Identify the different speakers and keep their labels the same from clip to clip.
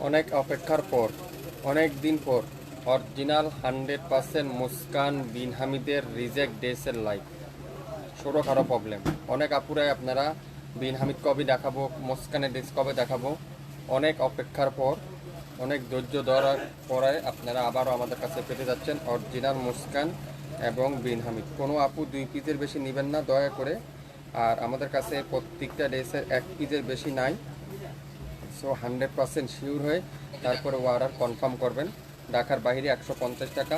Speaker 1: অনেক অপেক্ষার পর, অনেক দিন পর অরিজিনাল 100% মুস্কান বিন হামিদের রিজেক্ট ড্রেসের লাইভ। ছোটোখাটো প্রবলেম, অনেক আপুরাই আপনারা বিন হামিদ কবে দেখাবো, মুস্কানের ড্রেস কবে দেখাবো, অনেক অপেক্ষার পর, অনেক ধৈর্য ধরার পরে আপনারা আবারও আমাদের কাছে পেতে যাচ্ছেন অরিজিনাল মুস্কান এবং বিন হামিদ। কোনো আপু 2 পিসের বেশি নেবেন না দয়া করে। আর আমাদের কাছে প্রত্যেকটা ড্রেসের 1 পিসের বেশি নাই। সো 100% শিওর হয়ে তারপরে অর্ডার কনফার্ম করবেন। ঢাকার বাইরে 150 টাকা,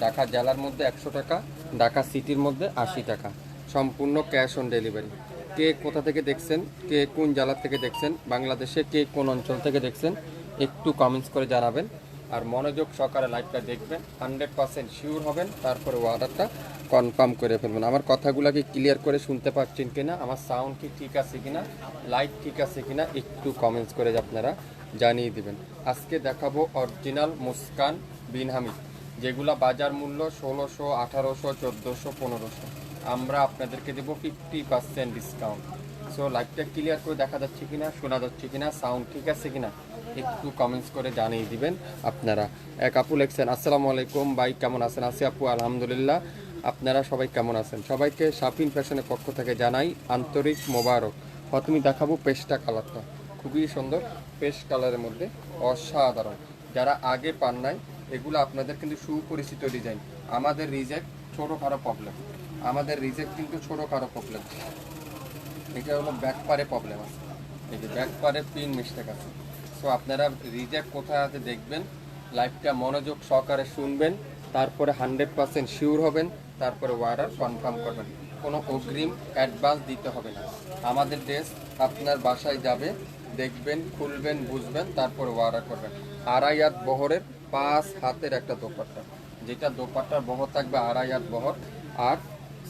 Speaker 1: ঢাকা জেলার মধ্যে 100 টাকা, ঢাকা সিটির মধ্যে 80 টাকা, সম্পূর্ণ ক্যাশ অন ডেলিভারি। কে কোথা থেকে দেখছেন, কে কোন জেলা থেকে দেখছেন, বাংলাদেশে কে কোন অঞ্চল থেকে দেখছেন একটু কমেন্টস করে জানাবেন। আর মনোযোগ সহকারে লাইভটা দেখবেন, 100% শিওর হবেন, তারপরে অর্ডারটা কনফার্ম করে ফেলবেন। আমার কথাগুলো কি ক্লিয়ার করে শুনতে পাচ্ছেন কিনা, আমার সাউন্ড কি ঠিক আছে কিনা, লাইট ঠিক আছে কিনা একটু কমেন্টস করে আপনারা জানিয়ে দিবেন। আজকে দেখাবো অরিজিনাল মুস্কান বিন হামিদ, যেগুলা বাজার মূল্য 1600, 1800, 1400, 1500, আমরা আপনাদেরকে দেবো 50% ডিসকাউন্ট। সো লাইভটা ক্লিয়ার করে দেখা যাচ্ছে কিনা, শোনা যাচ্ছে কিনা, সাউন্ড ঠিক আছে কিনা একটু কমেন্টস করে জানিয়ে দিবেন আপনারা। এক আপু লেখছেন, আসসালামু আলাইকুম ভাই, কেমন আছেন? আছি আপু, আলহামদুলিল্লাহ। আপনারা সবাই কেমন আছেন? সবাইকে শাপিন ফ্যাশনের পক্ষ থেকে জানাই আন্তরিক মোবারক। প্রথমে দেখাবো পেস্টা কালারটা, খুবই সুন্দর পেস্ট কালারের মধ্যে, অসাধারণ। যারা আগে পান নাই, এগুলো আপনাদের কিন্তু সুপরিচিত ডিজাইন। আমাদের রিজেক্ট ছোটোখাটো প্রবলেম, আমাদের রিজেক্ট কিন্তু ছোটোখাটো প্রবলেম। এটা হলো ব্যাক পারে প্রবলেম আছে, এই যে ব্যাক পারে পিন মিস্টেক আছে। সো আপনারা রিজেক্ট কোথায় আছে দেখবেন, লাইভটা মনোযোগ সহকারে শুনবেন, তারপরে 100% শিওর হবেন, তারপরে অর্ডার কনফার্ম করবেন। কোনো অগ্রিম অ্যাডভান্স দিতে হবে না। আমাদের ড্রেস আপনার বাসায় যাবে, দেখবেন, খুলবেন, বুঝবেন, তারপরে অর্ডার করবেন। 2.5 হাত বহরের 5 হাতের একটা দোপাট্টা, যেটা দোপাট্টার বহর থাকবে 2.5 হাত বহর, আর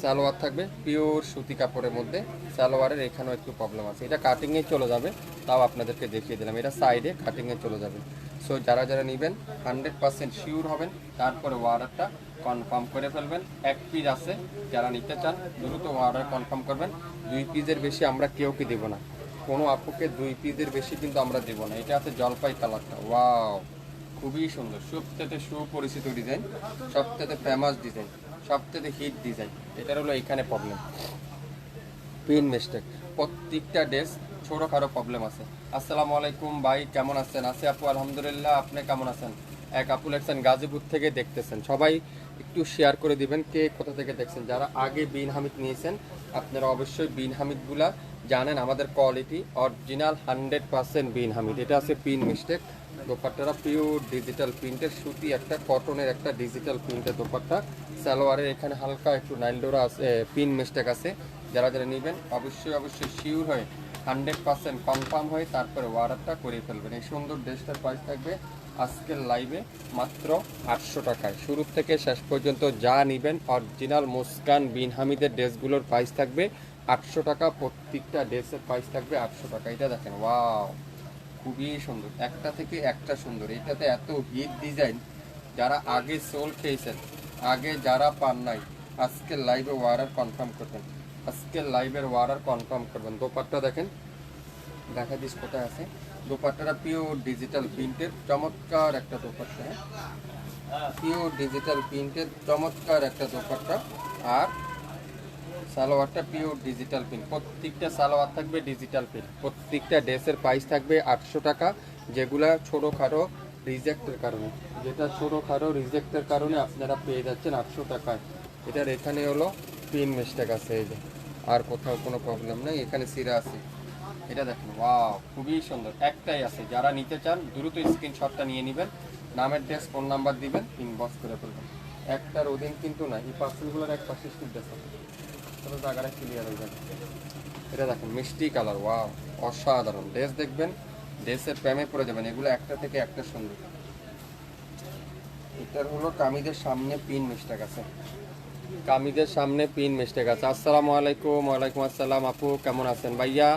Speaker 1: সালোয়ার থাকবে পিওর সুতি কাপড়ের মধ্যে। সালোয়ারের এখানেও একটু প্রবলেম আছে, এটা কাটিংয়ে চলে যাবে, তাও আপনাদেরকে দেখিয়ে দিলাম, এটা সাইডে কাটিংয়ে চলে যাবে। সো যারা যারা নেবেন 100% শিওর হবেন, তারপরে অর্ডারটা কনফার্ম করে ফেলবেন। 1 পিস আছে, যারা নিতে চান দ্রুত অর্ডার কনফার্ম করবেন। 2 পিসের বেশি আমরা কেউকে দেবো না, কোনো আপুকে 2 পিসের বেশি কিন্তু আমরা দেবো না। এটা আছে জলপাই কালারটা, ওয়াও, খুবই সুন্দর, সবথেকে সুপরিচিত ডিজাইন, সবথেকে ফেমাস ডিজাইন, সবথেকে হিট ডিজাইন। এটার হলো এখানে প্রবলেম, পিন মিস্টেক। প্রত্যেকটা ড্রেস ছোটোখাটো প্রবলেম আছে। আসসালামু আলাইকুম ভাই, কেমন আছেন? আছি আপু, আলহামদুলিল্লাহ। আপনি কেমন আছেন? এক আপু লেখছেন গাজীপুর থেকে দেখতেছেন। সবাই একটু শেয়ার করে দিবেন কে কোথা থেকে দেখছেন। যারা আগে বিন হামিদ নিয়েছেন আপনারা অবশ্যই বিন হামিদগুলা জানেন, আমাদের কোয়ালিটি অরিজিনাল 100% বিন হামিদ। এটা আছে পিন মিস্টেক, দোপাট্টাটা পিওর ডিজিটাল প্রিন্টের সুতি, একটা কটনের একটা ডিজিটাল প্রিন্টের দোপাট্টা। সালোয়ারের এখানে হালকা একটু নাইলডোরা আছে, পিন মিস্টেক আছে। যারা যারা নেবেন অবশ্যই অবশ্যই শিওর হয়ে 100% কনফার্ম হয়ে তারপরে অর্ডারটা করে ফেলবেন। এই সুন্দর ড্রেসটার প্রাইস থাকবে আজকের লাইভে মাত্র 800 টাকায়। শুরু থেকে শেষ পর্যন্ত যা নেবেন অরিজিনাল মুস্কান বিন হামিদের ড্রেসগুলোর প্রাইস থাকবে 800 টাকা। প্রত্যেকটা ড্রেসের প্রাইস থাকবে 800 টাকা। এটা দেখেন, ওয়াও, খুবই সুন্দর, একটা থেকে একটা সুন্দর। এটাতে এত হিট ডিজাইন, যারা আগে সোল খেয়েছেন, আগে যারা পান নাই, আজকের লাইভে অর্ডার কনফার্ম করবেন, আজকের লাইভের অর্ডার কনফার্ম করবেন। দোপাট্টা দেখেন, দেখা দিস কোথায় আছে। দোপাট্টাটা পিওর ডিজিটাল প্রিন্টের চমৎকার একটা দোপাট্টা, পিওর ডিজিটাল প্রিন্টের চমৎকার একটা দোপাট্টা। আর সালোয়ারটা পিওর ডিজিটাল প্রিন্ট, প্রত্যেকটা সালোয়ার থাকবে ডিজিটাল প্রিন্ট। প্রত্যেকটা ড্রেসের প্রাইস থাকবে 800 টাকা। যেগুলা ছোটোখাটো রিজেক্টের কারণে, যেটা ছোটোখাটো রিজেক্টের কারণে আপনারা পেয়ে যাচ্ছেন 800 টাকায়। এটার এখানে হলো পিন মিস্টেক আছে, এই যে, আর কোথাও কোনো প্রবলেম নেই, এখানে সিরা আছে। এটা দেখেন, ওয়াও, খুবই সুন্দর, একটাই আছে। যারা নিতে চান দ্রুত স্ক্রিনশটটা নিয়ে নেবেন, নামের ড্রেস, ফোন নাম্বার দিবেন, ইনবক্স করে ফেলবেন। একটার অধীন কিন্তু না, এই পার্সেলগুলোর এক পাশে ড্রেস আছে, তবে জায়গাটা ক্লিয়ার হয়ে যাবে। এটা দেখেন মিষ্টি কালার, ওয়াও, অসাধারণ ড্রেস। দেখবেন ড্রেসের প্রেমে পড়ে যাবেন, এগুলো একটা থেকে একটা সুন্দর। এটার হলো কামিজের সামনে পিন মিস্টেক আছে, কামিজের সামনে পিন মিস্টেক আছে। আসসালামু আলাইকুম। ওয়ালাইকুম আসসালাম আপু, কেমন আছেন? ভাইয়া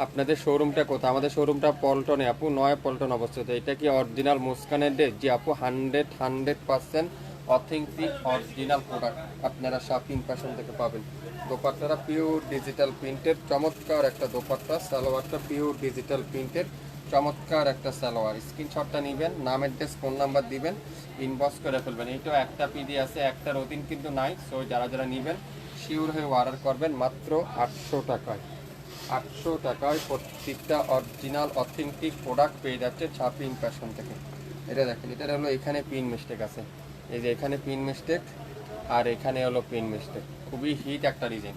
Speaker 1: আপনাদের শোরুমটা কোথায়? আমাদের শোরুমটা পল্টনে আপু, নয়া পল্টন অবস্থিত। এটা কি অরিজিনাল মুস্কানের ড্রেস? জি আপু, 100% অথেন্টিক অরিজিনাল প্রোডাক্ট আপনারা শপিং ফ্যাশন থেকে পাবেন। দোপাট্টাটা পিওর ডিজিটাল প্রিন্টের চমৎকার একটা দোপাট্টা, সালোয়ারটা পিওর ডিজিটাল প্রিন্টের চমৎকার একটা সালোয়ার। স্ক্রিনশটটা নেবেন, নামের ড্রেস ফোন নাম্বার দিবেন, ইনবক্স করে ফেলবেন। এইটাও একটা পিডি আছে, একটার অধীন কিন্তু নাই। সো যারা যারা নেবেন শিওর হয়ে অর্ডার করবেন মাত্র 800 টাকায়। 800 টাকায় প্রত্যেকটা অরিজিনাল অথেন্টিক প্রোডাক্ট পেয়ে যাচ্ছে ছাপিং ফ্যাশন থেকে। এটা দেখেন, এটা হলো এখানে পিন মিস্টেক আছে, এই যে এখানে পিন মিস্টেক আর এখানে হলো পিন মিস্টেক। খুবই হিট একটা ডিজাইন,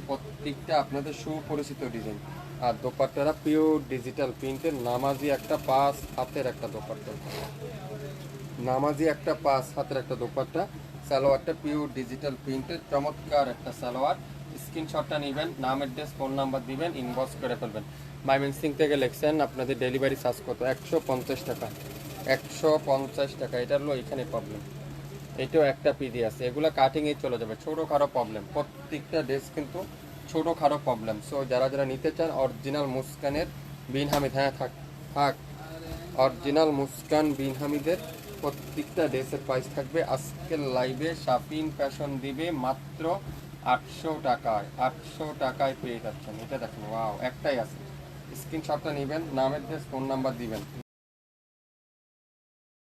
Speaker 1: প্রত্যেকটা আপনাদের সুপরিচিত ডিজাইন। আর দোপাট্টারা পিওর ডিজিটাল প্রিন্টের নামাজি একটা 5 হাতের একটা দোপাট্টা, নামাজি একটা 5 হাতের একটা দোপাট্টা। সালোয়ারটা পিওর ডিজিটাল প্রিন্টের চমৎকার একটা সালোয়ার। স্ক্রিনশটটা নেবেন, নাম অ্যাড্রেস ফোন নাম্বার দিবেন, ইনবক্স করে ফেলবেন। ময়মনসিংহ থেকে লিখছেন, আপনাদের ডেলিভারি চার্জ কত? 150 টাকা। 150 টাকা। এটা হলো এখানে প্রবলেম, এটাও একটা পিডি আছে, এগুলো কাটিংয়ে চলে যাবে। ছোটোখাটো প্রবলেম, প্রত্যেকটা ড্রেস কিন্তু ছোটোখাটো প্রবলেম। সো যারা যারা নিতে চান অরিজিনাল মুস্কানের বিন হামিদ, হ্যাঁ থাক থাক, অরিজিনাল মুস্কান বিন হামিদের প্রত্যেকটা ড্রেসের প্রাইস থাকবে আজকের লাইভে শাপিং ফ্যাশন দিবে মাত্র 800 টাকায়। 800 টাকায় পেয়ে যাচ্ছেন। এটা দেখুন, ওয়াও, একটাই আছে। স্ক্রিনশটটা নেবেন, নামের ড্রেস ফোন নাম্বার দিবেন।